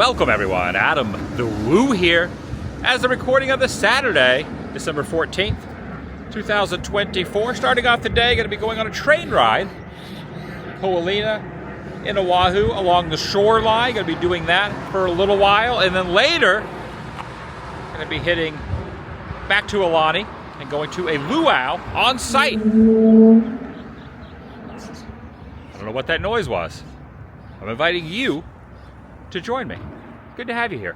Welcome everyone, Adam the Woo here, as the recording of the Saturday, December 14th, 2024. Starting off the day, going to be going on a train ride, Aulani in Oahu along the shoreline. Going to be doing that for a little while, and then later, going to be heading back to Aulani and going to a luau on site. I don't know what that noise was. I'm inviting you to join me. Good to have you here.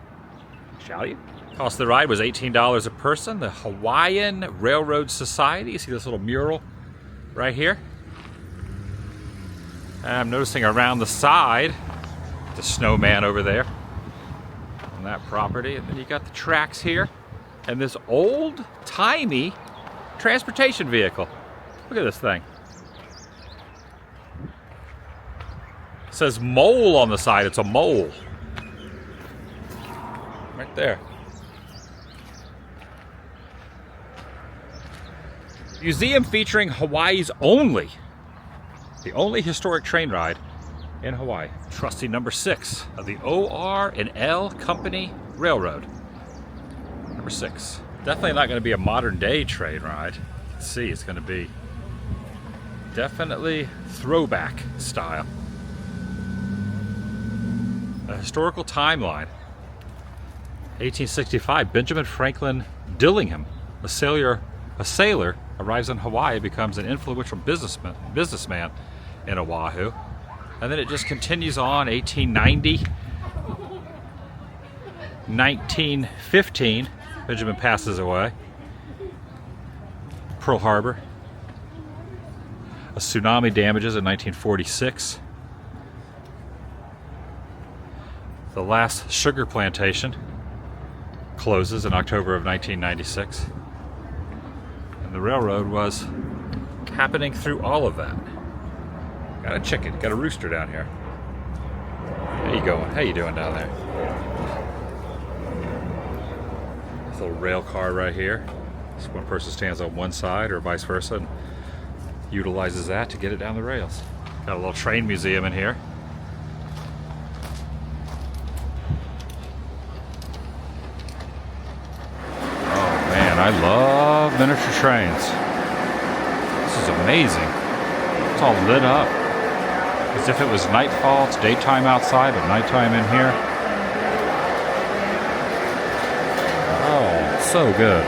Shall you? Cost of the ride was $18 a person. The Hawaiian Railroad Society. You see this little mural right here? And I'm noticing around the side, the snowman over there on that property. And then you got the tracks here and this old-timey transportation vehicle. Look at this thing. It says mole on the side. It's a mole. Right there. Museum featuring Hawaii's the only historic train ride in Hawaii. Trusty number 6 of the O.R.L. Company Railroad. Number 6. Definitely not going to be a modern day train ride. Let's see, it's going to be definitely throwback style. A historical timeline. 1865, Benjamin Franklin Dillingham, a sailor arrives in Hawaii and becomes an influential businessman in Oahu. And then it just continues on. 1890, 1915, Benjamin passes away. Pearl Harbor. A tsunami damages in 1946. The last sugar plantation closes in October of 1996. And the railroad was happening through all of that. Got a chicken, got a rooster down here. How you going? How you doing down there? This little rail car right here. This one person stands on one side or vice versa and utilizes that to get it down the rails. Got a little train museum in here. I love miniature trains. This is amazing. It's all lit up. As if it was nightfall. It's daytime outside, but nighttime in here. Oh, so good.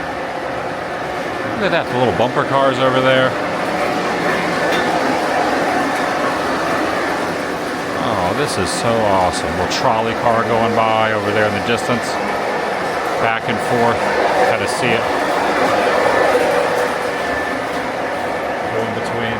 Look at that, the little bumper cars over there. Oh, this is so awesome. Little trolley car going by over there in the distance. Back and forth. Had to see it. In between.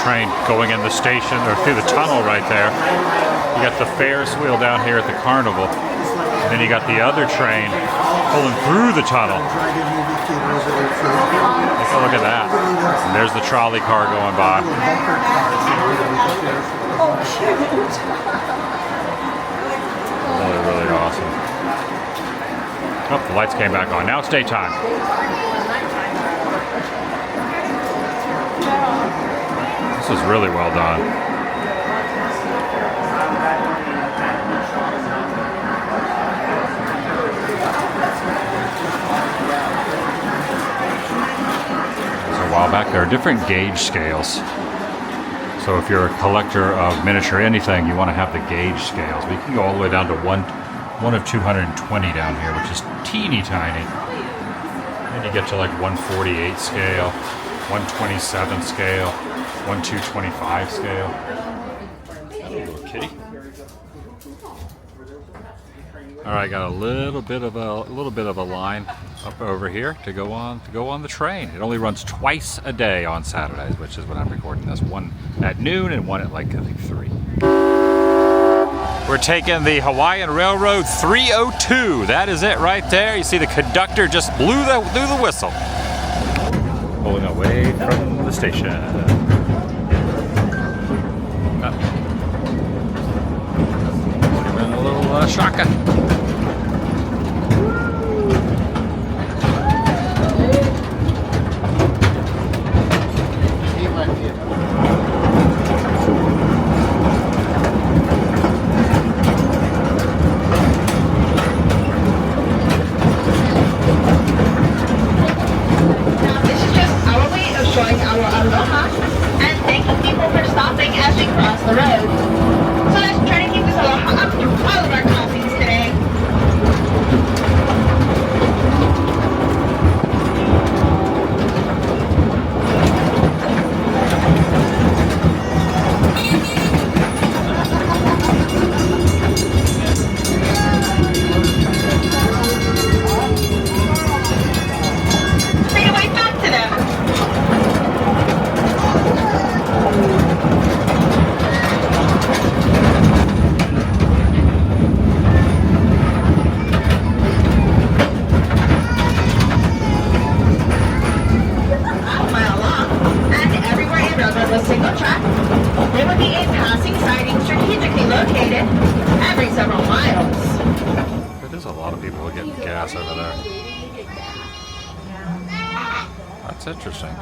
Train going in the station or through the tunnel right there. You got the Ferris wheel down here at the carnival. And then you got the other train pulling through the tunnel. Take a look at that. And there's the trolley car going by. Really, really awesome. Oh, the lights came back on. Now it's daytime. This is really well done. So a while back, there are different gauge scales. So if you're a collector of miniature anything, you want to have the gauge scales. But you can go all the way down to one of 220 down here, which is teeny tiny. Then you get to like 148 scale, 127 scale. 1/225 scale. Hello, little kitty. All right, got a little bit of a line up over here to go on the train. It only runs twice a day on Saturdays, which is when I'm recording this. One at noon and one at like I think 3. We're taking the Hawaiian Railroad 302. That is it right there. You see the conductor just blew the whistle. Pulling away from the station. A little shaka. Showing our aloha and thanking people for stopping as we cross the road. So let's try to keep this aloha up through all of our crossings today. Bring it right back to them. Single track, there would be a passing siding strategically located every several miles. There's a lot of people getting gas over there. That's interesting.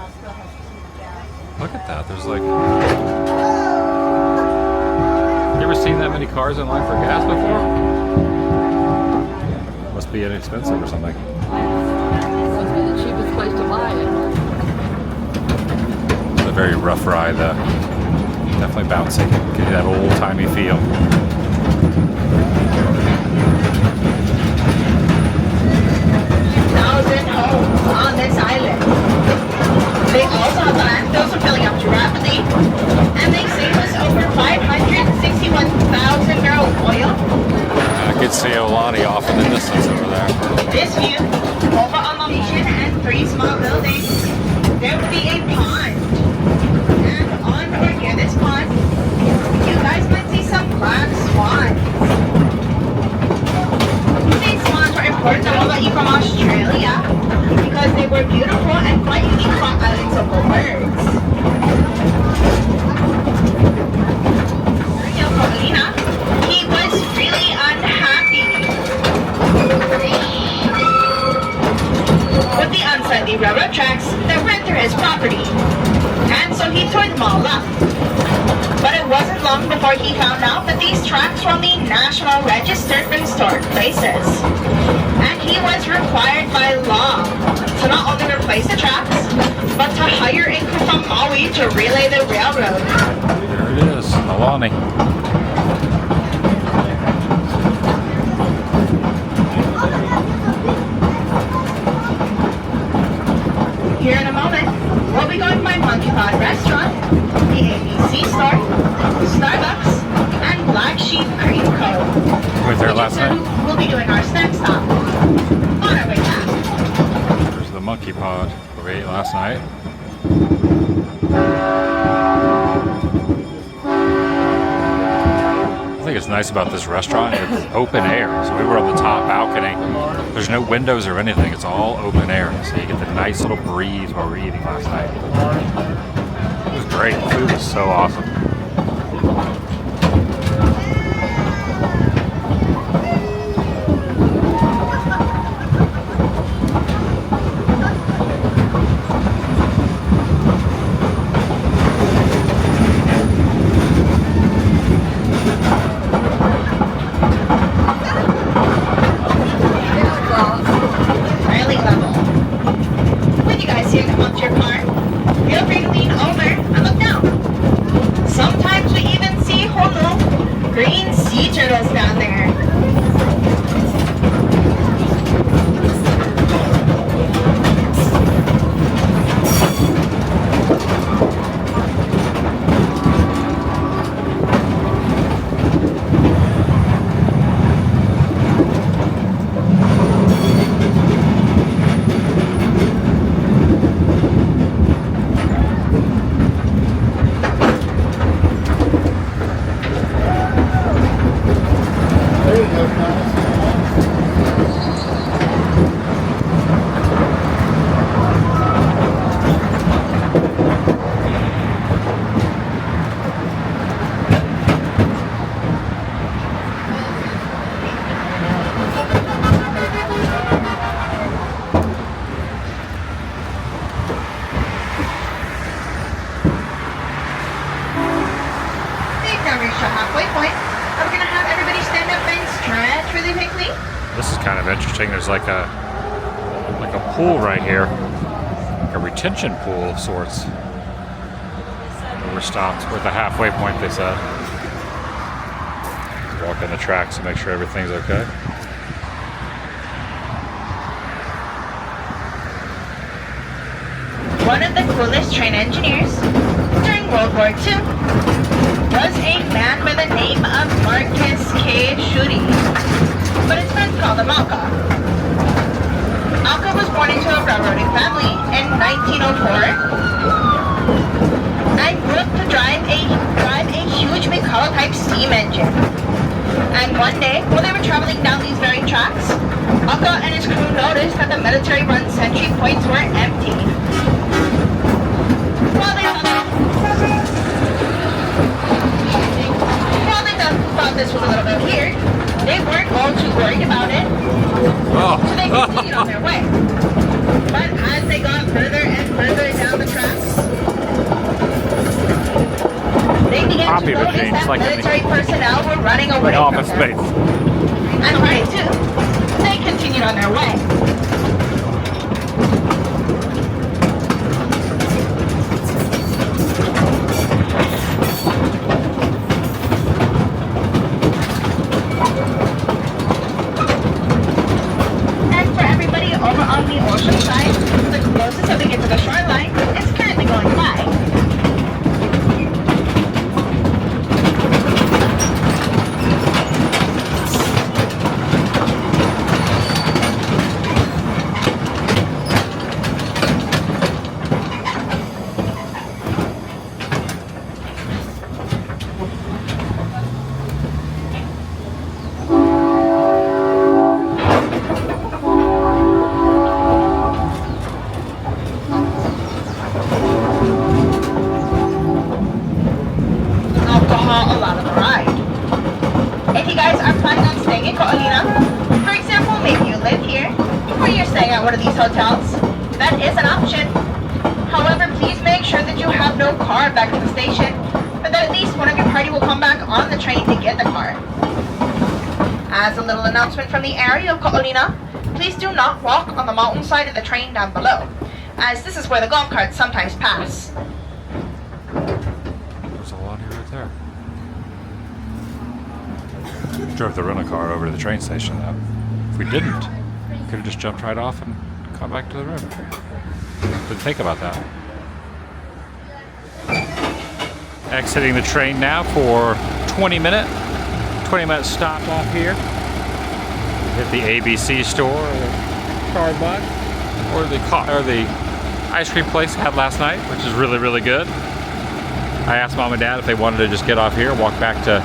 Look at that. There's like... You ever seen that many cars in line for gas before? Must be inexpensive or something. Must be the cheapest place to buy it. A very rough ride, definitely bouncy. Give you that old-timey feel. 2,000 homes on this island. They also have landfills are filling up too rapidly, and they save us over 561,000 barrels of oil. I could see Aulani off in the distance over there. This view, over on the station and 3 small buildings, there would be a pond. Near this pond, you guys might see some black swans. These swans were important to Hawaii from Australia because they were beautiful and quite unique for islands of the birds. He was really unhappy with the unsightly railroad tracks that ran through his property. And so he tore them all up. But it wasn't long before he found out that these tracks were on the National Register for Historic Places. And he was required by law to not only replace the tracks, but to hire a crew from Maui to relay the railroad. There it is, Aulani. Here in a moment, we'll be going by Monkey Pod Restaurant, the ABC Store, Starbucks, and Black Sheep Cream Co. We were there last night. We'll be doing our snack stop on our way back. There's the Monkey Pod where we ate last night. I think it's nice about this restaurant, it's open air. So we were on the top balcony. There's no windows or anything, it's all open air. So you get the nice little breeze while we're eating last night. It was great, the food was so awesome. specifically? This is kind of interesting. There's like a pool right here, like a retention pool of sorts. We're stopped. We're at the halfway point, they said. Walk in the tracks to make sure everything's okay. One of the coolest train engineers during World War II was a man by the name of Marcus K. Shuri, but his friends called him Alka. Alka was born into a railroading family in 1904 and grew up to drive a huge McCall type steam engine. And one day, while they were traveling down these very tracks, Alka and his crew noticed that the military-run sentry points were empty. While they thought this was a little bit weird, they weren't all too worried about it. So they continued on their way. But as they got further and further down the tracks, they began to notice that military personnel were running away from them. Space. And right too, they continued on their way. And for everybody over on the ocean side, the closest that we get to the shoreline is currently going by. One of these hotels, that is an option. However, please make sure that you have no car back to the station, but that at least one of your party will come back on the train to get the car. As a little announcement from the area of Ka'olina, please do not walk on the mountain side of the train down below, as this is where the golf carts sometimes pass. There's Aulani right there. Drove the rental car over to the train station though. If we didn't, could have just jumped right off and come back to the room. Didn't think about that. Exiting the train now for 20 minute stop off here. Hit the ABC store or the Starbucks or the ice cream place I had last night, which is really, really good. I asked Mom and Dad if they wanted to just get off here, walk back to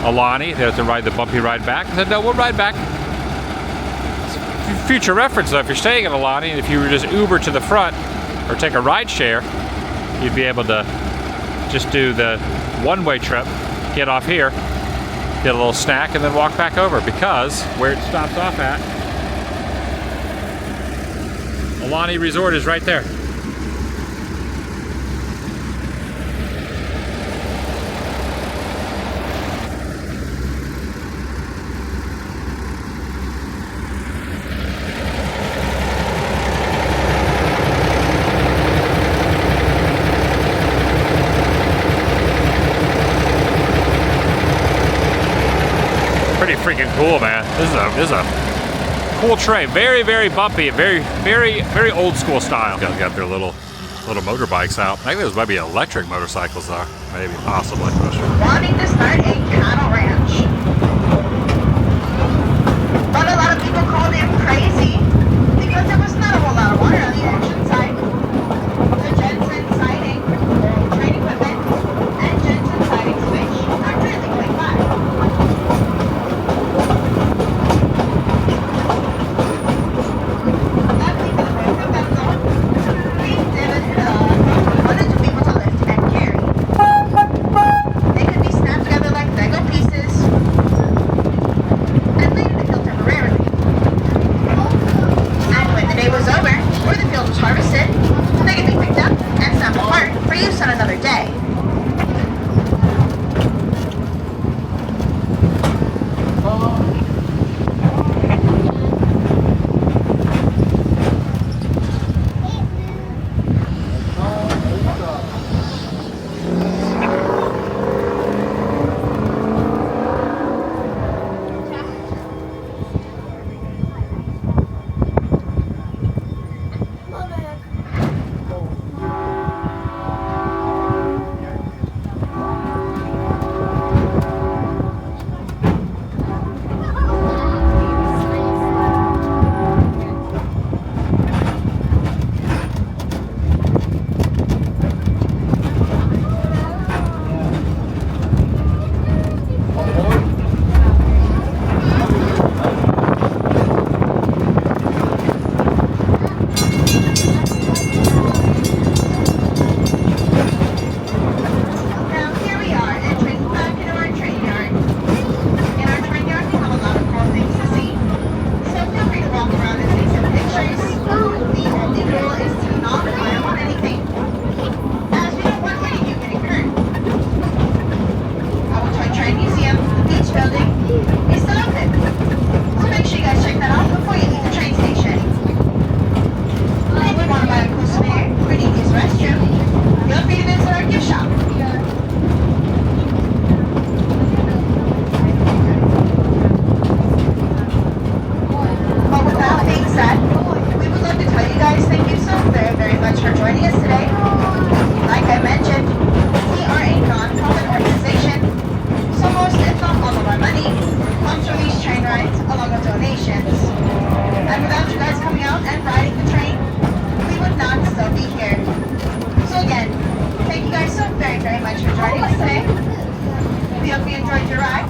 Aulani. They have to ride the bumpy ride back. I said, no, we'll ride back. Future reference though, if you're staying at Aulani, and if you were just Uber to the front or take a ride share, you'd be able to just do the one-way trip, get off here, get a little snack, and then walk back over, because where it stops off at, Aulani Resort is right there. Freaking cool, man. This is a cool train. Very, very bumpy. Very, very, very old school style. Got their little motorbikes out. I think those might be electric motorcycles though. Maybe, possibly. Wanting to start a cattle ranch. But a lot of people called him crazy because there was not a whole lot of water on the ocean side. The Jensen siding, train equipment, and Jensen siding switch are currently going by. One or two people to lift and carry. They could be snapped together like Lego pieces hope you enjoyed your ride.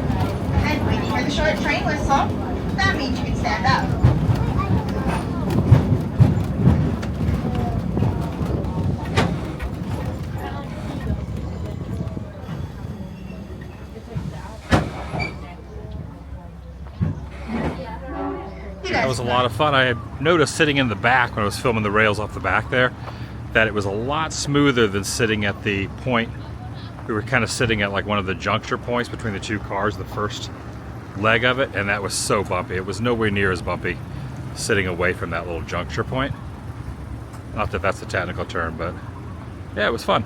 And when you hear the short train whistle, that means you can stand up. That was a lot of fun. I noticed sitting in the back when I was filming the rails off the back there that it was a lot smoother than sitting at the point. We were kind of sitting at like one of the juncture points between the two cars, the first leg of it, and that was so bumpy. It was nowhere near as bumpy sitting away from that little juncture point. Not that that's a technical term, but yeah, it was fun.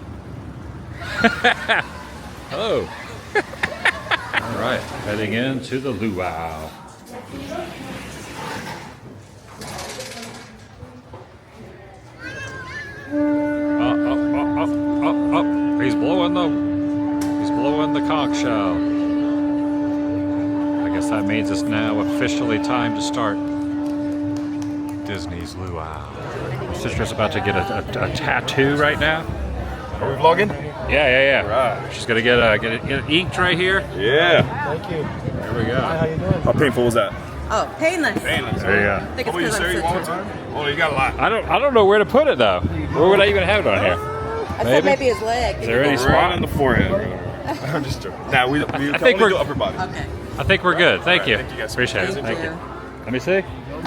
Hello. All right, heading into the Luau. He's blowing the conch shell. I guess that means it's now officially time to start Disney's Luau. My sister's about to get a tattoo right now. Are we vlogging? Yeah. Right. She's gonna get it inked right here. Yeah. Thank you. There we go. Hi, how you doing? How painful was that? Oh, painless. Painless. There you go. I think it's What you because say I'm you so want tortured. time? Oh, you got a lot. I don't know where to put it though. Where would I even have it on here? I said maybe his leg. Is there any Right spot? on the forehead. I'm just joking. Nah, we can think only we're- do upper body. Okay. I think we're good. Thank you. Thank you guys. Appreciate it. Thank Thank you. you. Let me see.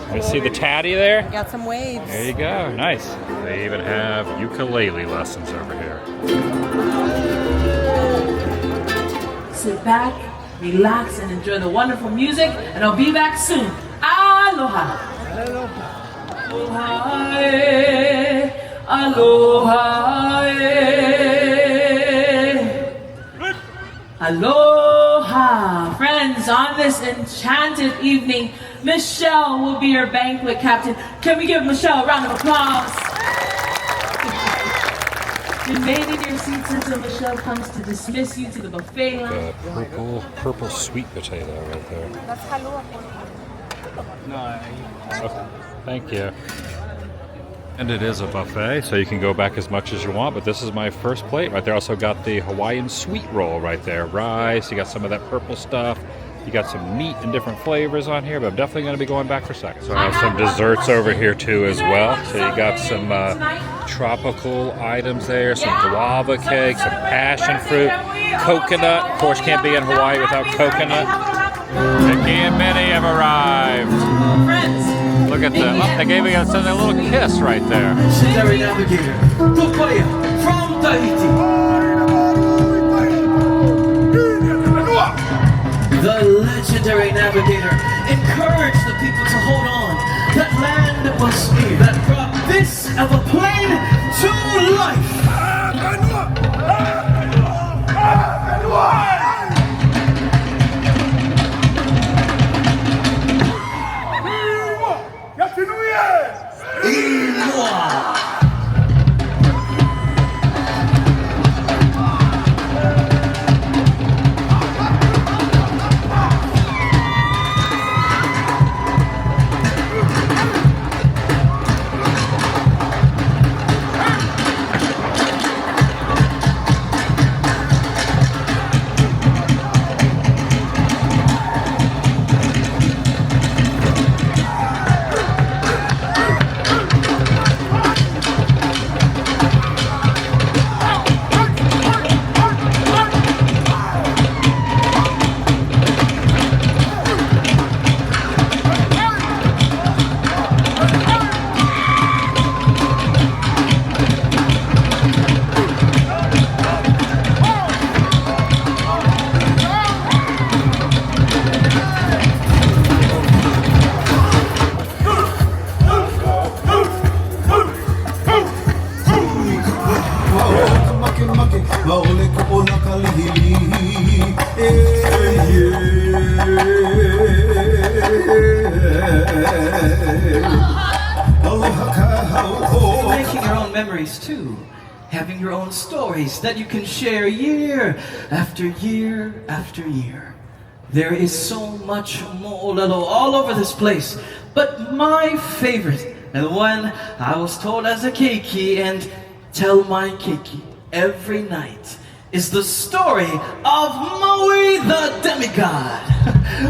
Let me see the tatty there. Got some waves. There you go. Nice. They even have ukulele lessons over here. Sit back, relax, and enjoy the wonderful music, and I'll be back soon. Aloha. Aloha. Aloha. Aloha. Friends, on this enchanted evening, Michelle will be your banquet captain. Can we give Michelle a round of applause? Remain in your seats until Michelle comes to dismiss you to the buffet lounge. The purple sweet potato right there. That's halua. Okay. Thank you. And it is a buffet, so you can go back as much as you want, but this is my first plate right there. Also got the Hawaiian sweet roll right there. Rice, you got some of that purple stuff. You got some meat and different flavors on here, but I'm definitely going to be going back for seconds. So I have some desserts over here too as well. So you got some tropical items there, some guava cake, some passion fruit, coconut. Of course, can't be in Hawaii without coconut. Mickey and Minnie have arrived. Friends, Look at that. Oh, they gave me a little kiss right there. Legendary navigator, Tupaya from Tahiti. The legendary navigator encouraged the people to hold on. That land was near. That brought this of a plane to life. Making your own memories too. Having your own stories that you can share year after year after year. There is so much mo'olelo all over this place. But my favorite, and the one I was told as a keiki and tell my keiki every night, is the story of Maui the demigod.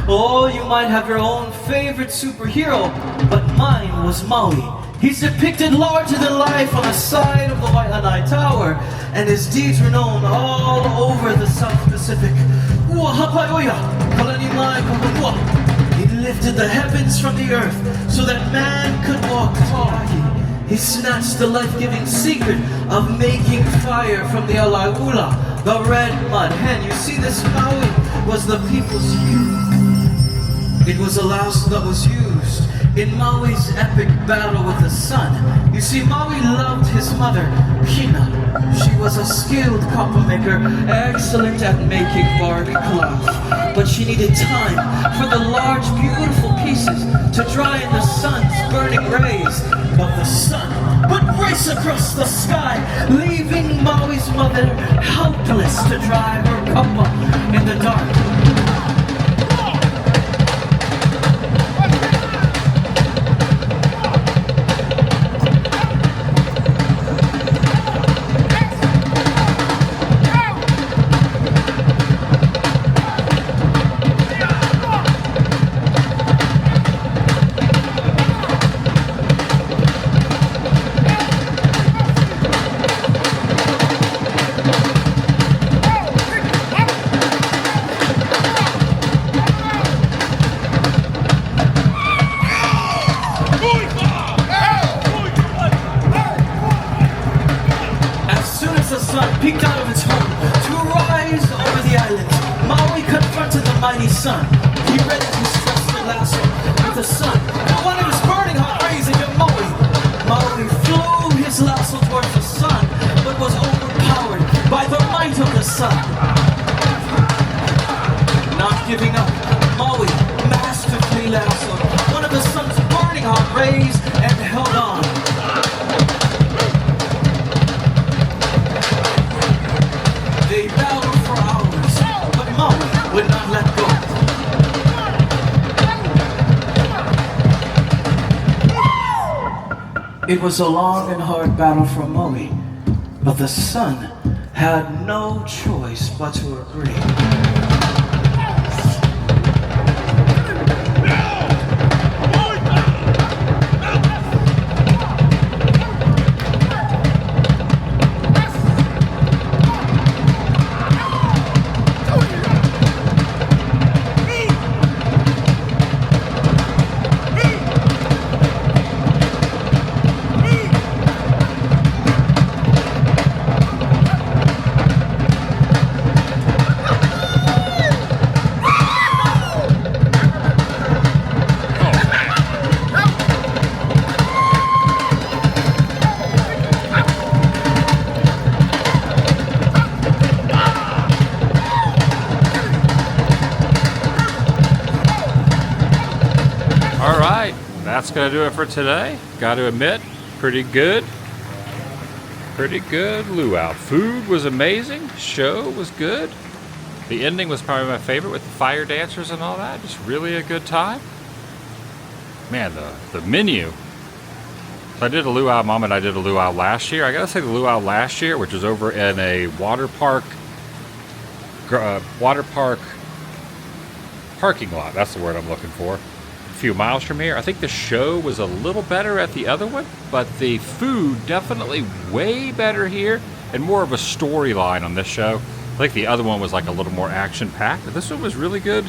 Oh, you might have your own favorite superhero, but mine was Maui. He's depicted larger than life on the side of the Wai'anae Tower, and his deeds were known all over the South Pacific. He lifted the heavens from the earth so that man could walk tall. He snatched the life-giving secret of making fire from the alaula, the red mud hen. You see, this Maui was the people's youth. It was a lasso that was used in Maui's epic battle with the sun. You see, Maui loved his mother, Hina. She was a skilled copper maker, excellent at making bark cloth. But she needed time for the large, beautiful pieces to dry in the sun's burning rays. But the sun would race across the sky, leaving Maui's mother helpless to dry her kapa in the dark. Peeked out of its home to rise over the island. Maui confronted the mighty sun. He ready to stretch the lasso with the sun. But one of his burning hot rays into Maui. Maui flew his lasso towards the sun, but was overpowered by the might of the sun. Not giving up, Maui masterfully lassoed one of the sun's burning hot rays and held on. They battled for hours, but Maui would not let go. It was a long and hard battle for Maui, but the sun had no choice but to agree. That's going to do it for today. Got to admit, pretty good. Pretty good luau. Food was amazing. Show was good. The ending was probably my favorite with the fire dancers and all that. Just really a good time. Man, the menu. So I did a luau moment. I did a luau last year. I got to say the luau last year, which was over in a water park parking lot. That's the word I'm looking for. Few miles from here. I think the show was a little better at the other one, but the food definitely way better here and more of a storyline on this show. I think the other one was like a little more action-packed, but this one was really good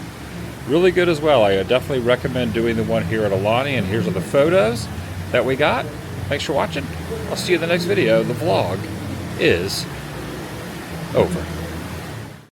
as well. I definitely recommend doing the one here at Aulani, and here's all the photos that we got. Thanks for watching. I'll see you in the next video. The vlog is over.